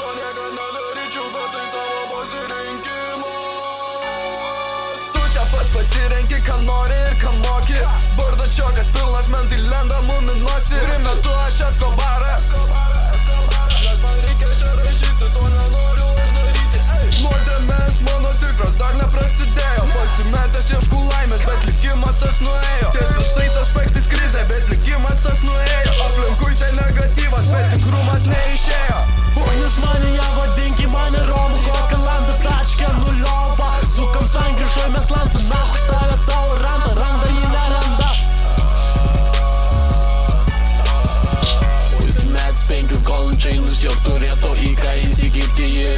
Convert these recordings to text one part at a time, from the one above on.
to niekad nedaryčiau, bet tai tavo pasirinkimas. Tu čia pats pasirenki, ką nori ir ką moki. Bardačiokas pilnas mentai lenda muminosi. Primetu aš Escobarą, nes man reikia čia rašyti, to nenoriu aš daryti. Nuodėmės mano tikras dar neprasidėjo. Pasimetęs ieškau laimės, bet likimas tas nuėjo. Ties visais aspektais krizė, bet likimas tas nuėjo. Aplinkui čia negatyvas, bet tikrumas neišėjo. Ой, mane ją vadinki, mane Romu, kokią landą tačkę nuliova. Sukam sankryžoj mes lantą, nahui tave tavo randa, randa jį neranda. Užsimetęs 5 golden chainus, jau turėtų į ką įsigyti jį,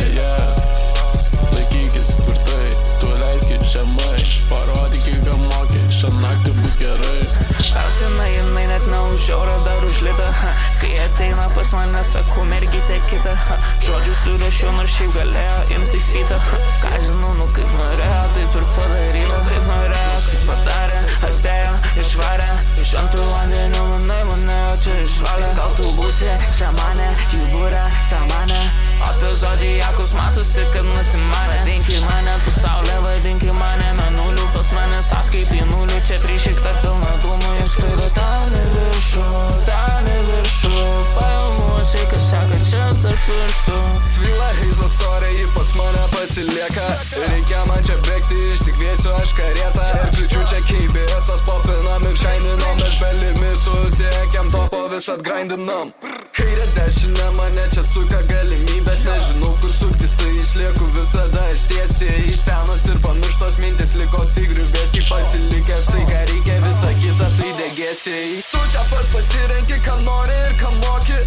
Laikykis tvirtai, tu leiskit žemai, parodykit, ką moki, šią naktį bus gerai. Apsina jinai net neužiaura, dar užlida. Kai ateina pas mane, sakau, mergytė kita. Žodžių surašiau, nors šiaip galėjo imti fitą. Ką žinau, nu kaip norėjo, taip ir padaryta. Kaip norėjo, kaip padarė, atėjo, išvarė. Iš antrų vandenių manai mane jau čia išvalė. Gal tu būsi šamanė, jų būrė, samanė. Apie zodiakus matosi, kad nusimanė. Vadinki mane pasaulė, vadinki mane mėnulių. Pas mane sąskaitai nulių, čia prišikta pilna dūmų. Jis skraido ten į viršų, pajamuosiai, kas seka čia tarp pirštų. Svyla heizos orė, ji pas mane pasilieka. Reikia man čia bėgti, išsikviesiu aš karietą. Ir kliučiu čia keibėsas, popinam ir šaininam. Mes be limitų siekiam topo, vis atgrindinam. Kairė dešinė mane čia suka galimybės. Nežinau kur suktis, tai išlieku visada aš tiesiai. Senos ir pamirštos mintis, liko tik griuvėsiai. Pasilikęs tai ką reikia, visa kita tai degėsiai. Tu čia pats pasirenki, ką nori ir ką moki.